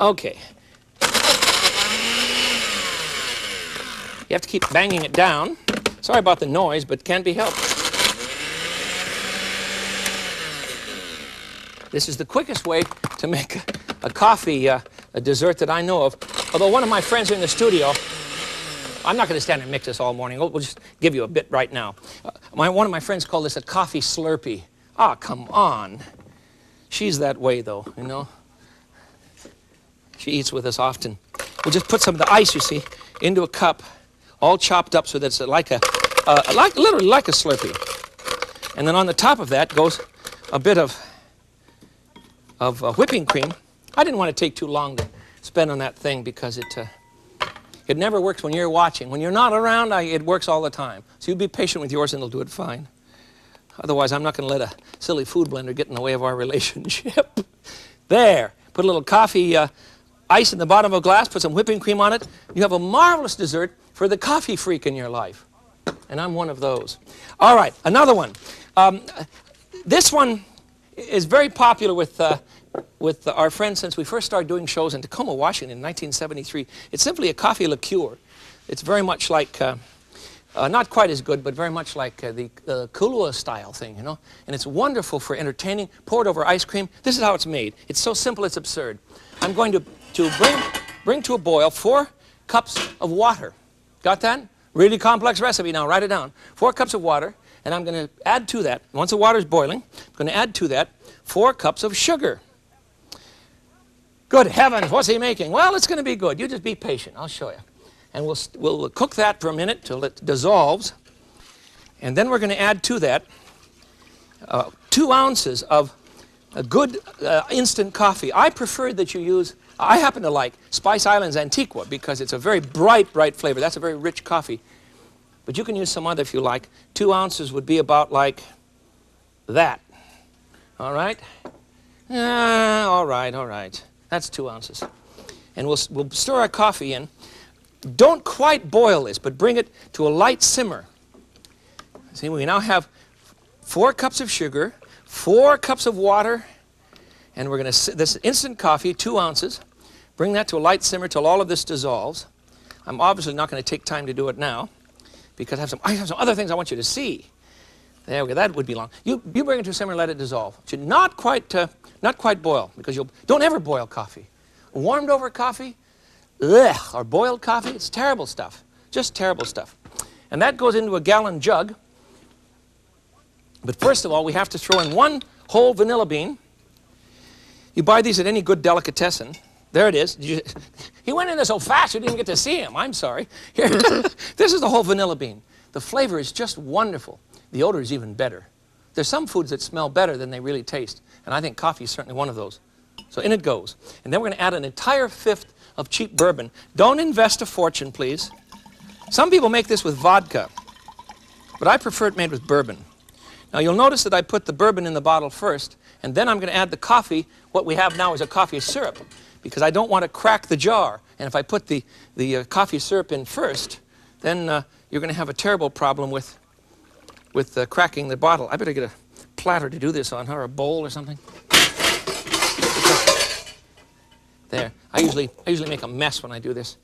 Okay. You have to keep banging it down. Sorry about the noise, but can't be helped. This is the quickest way to make a coffee, a dessert that I know of. Although one of my friends in the studio, I'm not going to stand and mix this all morning. We'll just give you a bit right now. One of my friends called this a coffee slurpee. Ah, come on. She's that way, though, you know. She eats with us often. We'll just put some of the ice, you see, into a cup, all chopped up so that it's literally like a Slurpee. And then on the top of that goes a bit of whipping cream. I didn't want to take too long to spend on that thing because it never works when you're watching. When you're not around, it works all the time. So you be patient with yours and it'll do it fine. Otherwise, I'm not going to let a silly food blender get in the way of our relationship. There. Put a little coffee ice in the bottom of a glass, put some whipping cream on it. You have a marvelous dessert for the coffee freak in your life. And I'm one of those. All right, another one. This one is very popular with our friends since we first started doing shows in Tacoma, Washington in 1973. It's simply a coffee liqueur. It's very much like, not quite as good, but very much like the Kahlua style thing, you know. And it's wonderful for entertaining. Pour it over ice cream. This is how it's made. It's so simple, it's absurd. I'm going to bring to a boil 4 cups of water. Got that? Really complex recipe now. Write it down. 4 cups of water, and I'm going to add to that, once the water is boiling, I'm going to add to that 4 cups of sugar. Good heavens, what's he making? Well, it's going to be good. You just be patient. I'll show you. And we'll cook that for a minute till it dissolves. And then we're going to add to that 2 ounces of a good instant coffee. I prefer that you use, I happen to like Spice Islands Antiqua because it's a very bright flavor. That's a very rich coffee. But you can use some other if you like. 2 ounces would be about like that. All right? All right. That's 2 ounces. And we'll stir our coffee in. Don't quite boil this, but bring it to a light simmer. See, we now have 4 cups of sugar, 4 cups of water, and we're going to, this instant coffee, 2 ounces, bring that to a light simmer till all of this dissolves. I'm obviously not going to take time to do it now because I have some other things I want you to see. There we go, that would be long. You bring it to a simmer and let it dissolve. It should not quite boil because don't ever boil coffee. Warmed over coffee, or boiled coffee, it's terrible stuff. Just terrible stuff. And that goes into a gallon jug. But first of all, we have to throw in 1 whole vanilla bean. You buy these at any good delicatessen. There it is. He went in there so fast you didn't get to see him. I'm sorry. Here, this is the whole vanilla bean. The flavor is just wonderful. The odor is even better. There's some foods that smell better than they really taste. And I think coffee is certainly one of those. So in it goes. And then we're going to add an entire 1/5 of cheap bourbon. Don't invest a fortune, please. Some people make this with vodka. But I prefer it made with bourbon. Now you'll notice that I put the bourbon in the bottle first, and then I'm going to add the coffee. What we have now is a coffee syrup, because I don't want to crack the jar. And if I put the coffee syrup in first, then you're going to have a terrible problem with cracking the bottle. I better get a platter to do this on, or a bowl or something. There. I usually make a mess when I do this.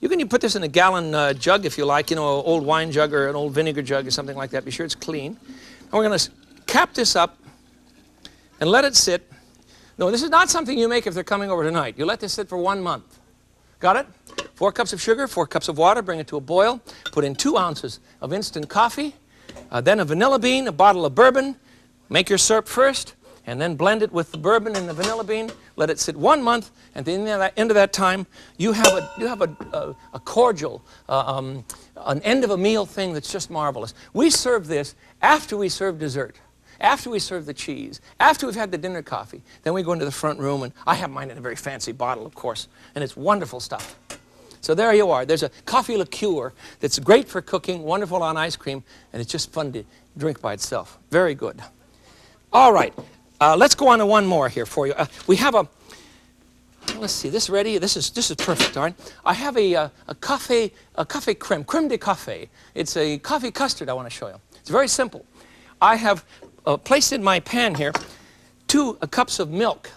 You can put this in a gallon jug if you like, you know, an old wine jug or an old vinegar jug or something like that. Be sure it's clean. And we're going to cap this up and let it sit. No, this is not something you make if they're coming over tonight. You let this sit for 1 month. Got it? 4 cups of sugar, 4 cups of water, bring it to a boil. Put in 2 ounces of instant coffee, then a vanilla bean, a bottle of bourbon. Make your syrup first, and then blend it with the bourbon and the vanilla bean. Let it sit 1 month, and at the end of that time, you have a cordial, an end of a meal thing that's just marvelous. We serve this after we serve dessert, after we serve the cheese, after we've had the dinner coffee. Then we go into the front room, and I have mine in a very fancy bottle, of course, and it's wonderful stuff. So there you are. There's a coffee liqueur that's great for cooking, wonderful on ice cream, and it's just fun to drink by itself. Very good. All right. Let's go on to one more here for you. We have let's see, this ready? This is perfect, all right? I have a cafe creme de cafe. It's a coffee custard I want to show you. It's very simple. I have placed in my pan here 2 cups of milk.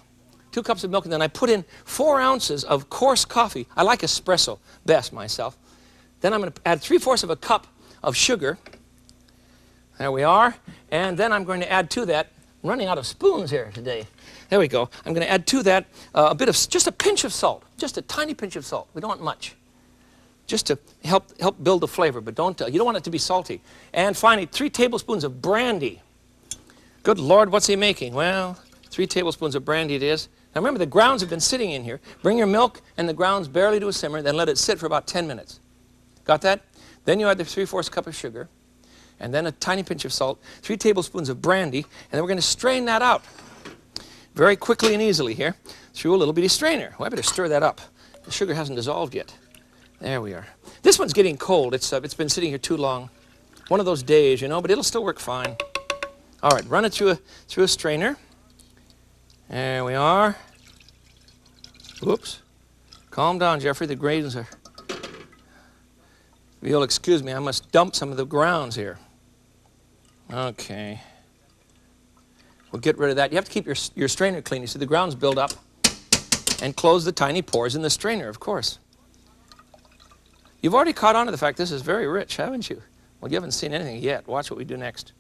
2 cups of milk, and then I put in 4 ounces of coarse coffee. I like espresso best myself. Then I'm going to add 3/4 of a cup of sugar. There we are. And then I'm going to add to that, I'm running out of spoons here today. There we go. I'm going to add to that just a pinch of salt, just a tiny pinch of salt. We don't want much, just to help build the flavor, but you don't want it to be salty. And finally, 3 tablespoons of brandy. Good Lord, what's he making? Well, 3 tablespoons of brandy it is. Now remember, the grounds have been sitting in here. Bring your milk and the grounds barely to a simmer, then let it sit for about 10 minutes. Got that? Then you add the 3/4 cup of sugar, and then a tiny pinch of salt, 3 tablespoons of brandy, and then we're going to strain that out very quickly and easily here through a little bitty strainer. Well, I better stir that up. The sugar hasn't dissolved yet. There we are. This one's getting cold. It's been sitting here too long. One of those days, you know, but it'll still work fine. All right, run it through a strainer. There we are. Whoops. Calm down, Jeffrey. The grains are... If you'll excuse me, I must dump some of the grounds here. Okay. We'll get rid of that. You have to keep your strainer clean. You see the grounds build up. And close the tiny pores in the strainer, of course. You've already caught on to the fact this is very rich, haven't you? Well, you haven't seen anything yet. Watch what we do next.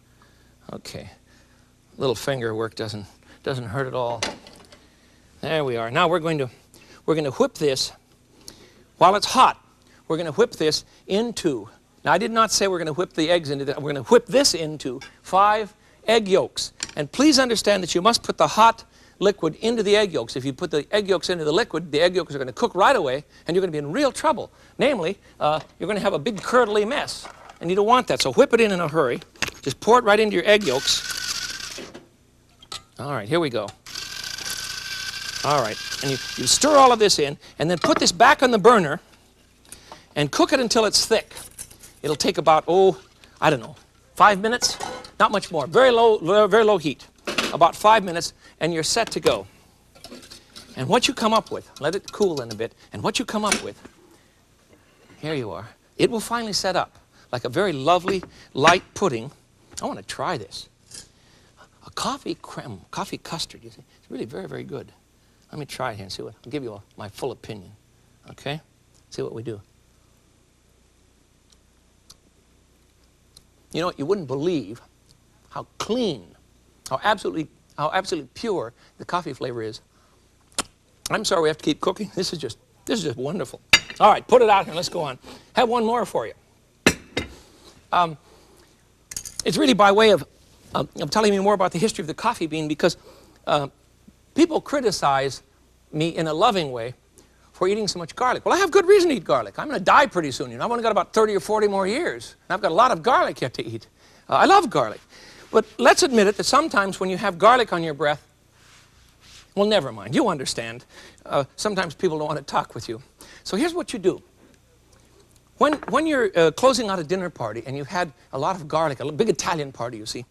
Okay. Little finger work doesn't hurt at all. There we are. Now we're going to whip this while it's hot. We're going to whip this into, now I did not say we're going to whip the eggs into that. We're going to whip this into 5 egg yolks. And please understand that you must put the hot liquid into the egg yolks. If you put the egg yolks into the liquid, the egg yolks are going to cook right away, and you're going to be in real trouble. Namely, you're going to have a big curdly mess, and you don't want that. So whip it in a hurry. Just pour it right into your egg yolks. All right, here we go. All right, and you stir all of this in, and then put this back on the burner and cook it until it's thick. It'll take about, I don't know, 5 minutes? Not much more. Very low heat. About 5 minutes, and you're set to go. And what you come up with, let it cool in a bit, and what you come up with, here you are. It will finally set up like a very lovely, light pudding. I want to try this. A coffee creme, coffee custard, you see. It's really very, very good. Let me try it here and see what, I'll give you my full opinion. Okay? See what we do. You know what, you wouldn't believe how clean, how absolutely pure the coffee flavor is. I'm sorry we have to keep cooking. This is just wonderful. All right, put it out here. Let's go on. Have one more for you. It's really by way of telling you more about the history of the coffee bean, because people criticize me in a loving way for eating so much garlic. Well, I have good reason to eat garlic. I'm going to die pretty soon. You know, I've only got about 30 or 40 more years, and I've got a lot of garlic yet to eat. I love garlic. But let's admit it that sometimes when you have garlic on your breath, well, never mind. You understand. Sometimes people don't want to talk with you. So here's what you do. When you're closing out a dinner party and you've had a lot of garlic, a big Italian party, you see.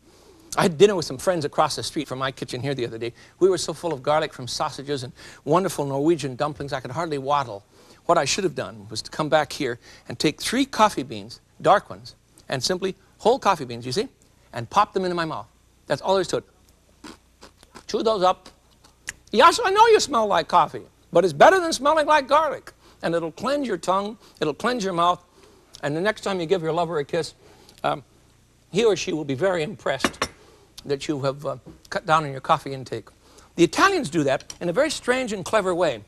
I had dinner with some friends across the street from my kitchen here the other day. We were so full of garlic from sausages and wonderful Norwegian dumplings, I could hardly waddle. What I should have done was to come back here and take 3 coffee beans, dark ones, and simply whole coffee beans, you see, and pop them into my mouth. That's all there is to it. Chew those up. Yes, I know you smell like coffee, but it's better than smelling like garlic. And it'll cleanse your tongue, it'll cleanse your mouth, and the next time you give your lover a kiss, he or she will be very impressed that you have cut down on your coffee intake. The Italians do that in a very strange and clever way.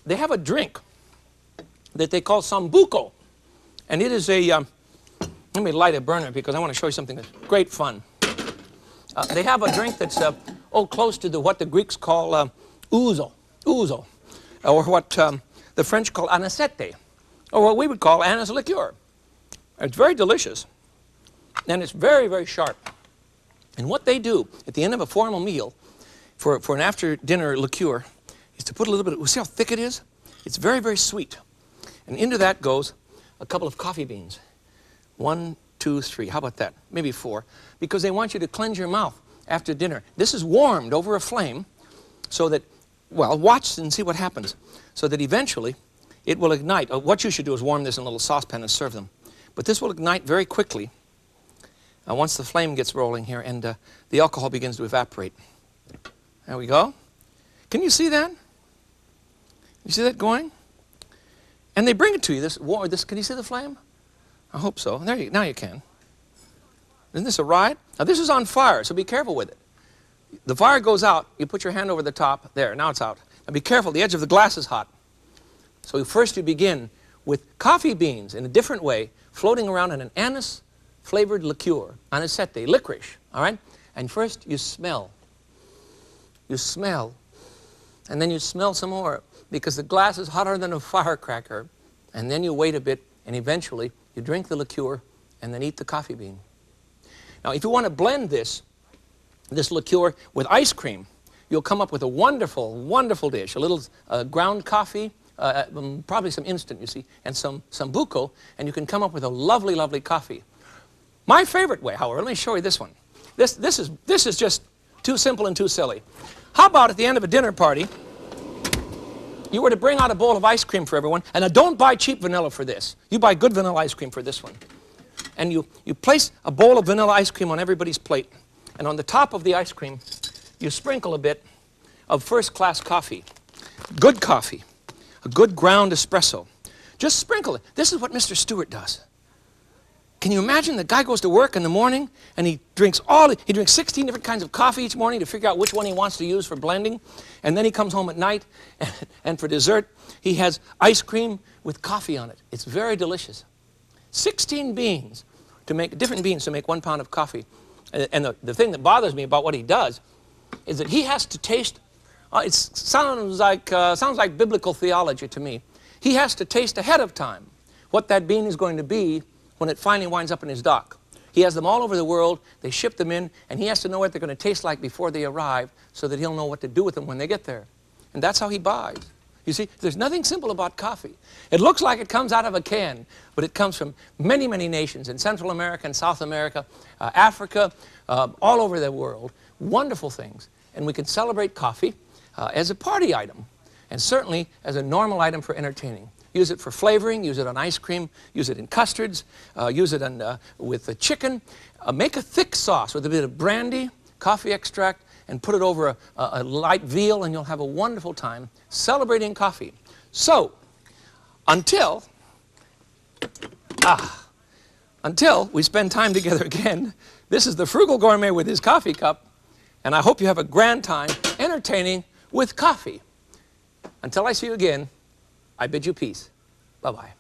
They have a drink that they call sambuco, and it is a, let me light a burner because I want to show you something that's great fun. They have a drink that's, close to what the Greeks call ouzo, or what the French call anisette, or what we would call anise liqueur. It's very delicious, and it's very, very sharp. And what they do at the end of a formal meal for an after-dinner liqueur is to put a little bit of, see how thick it is? It's very, very sweet. And into that goes a couple of coffee beans. 1, 2, 3. How about that? Maybe 4. Because they want you to cleanse your mouth after dinner. This is warmed over a flame so that, well, watch and see what happens. So that eventually it will ignite. What you should do is warm this in a little saucepan and serve them. But this will ignite very quickly once the flame gets rolling here and the alcohol begins to evaporate. There we go. Can you see that? You see that going? And they bring it to you. Can you see the flame? I hope so. Now you can. Isn't this a ride? Now this is on fire, so be careful with it. The fire goes out, you put your hand over the top, there, now it's out. Now be careful, the edge of the glass is hot. So first you begin with coffee beans in a different way, floating around in an anise-flavored liqueur, anisette, licorice, all right? And first you smell. You smell. And then you smell some more, because the glass is hotter than a firecracker. And then you wait a bit, and eventually you drink the liqueur, and then eat the coffee bean. Now, if you want to blend this liqueur with ice cream, you'll come up with a wonderful, wonderful dish. A little ground coffee, probably some instant, you see, and some buko, and you can come up with a lovely, lovely coffee. My favorite way, however, let me show you this one. This is just too simple and too silly. How about at the end of a dinner party, you were to bring out a bowl of ice cream for everyone, and now don't buy cheap vanilla for this. You buy good vanilla ice cream for this one. And you place a bowl of vanilla ice cream on everybody's plate, and on the top of the ice cream, you sprinkle a bit of first-class coffee. Good coffee. A good ground espresso. Just sprinkle it. This is what Mr. Stewart does. Can you imagine the guy goes to work in the morning and he drinks 16 different kinds of coffee each morning to figure out which one he wants to use for blending, and then he comes home at night and for dessert he has ice cream with coffee on it. It's very delicious. 16 beans to make different beans to make 1 pound of coffee. And the thing that bothers me about what he does is that he has to taste. It sounds like biblical theology to me. He has to taste ahead of time what that bean is going to be when it finally winds up in his dock. He has them all over the world. They ship them in, and he has to know what they're going to taste like before they arrive so that he'll know what to do with them when they get there. And that's how he buys. You see, there's nothing simple about coffee. It looks like it comes out of a can, but it comes from many, many nations in Central America and South America, Africa, all over the world. Wonderful things. And we can celebrate coffee as a party item, and certainly as a normal item for entertaining. Use it for flavoring, use it on ice cream, use it in custards, use it with the chicken. Make a thick sauce with a bit of brandy, coffee extract, and put it over a light veal, and you'll have a wonderful time celebrating coffee. So, until we spend time together again, this is the Frugal Gourmet with his coffee cup, and I hope you have a grand time entertaining with coffee. Until I see you again, I bid you peace. Bye-bye.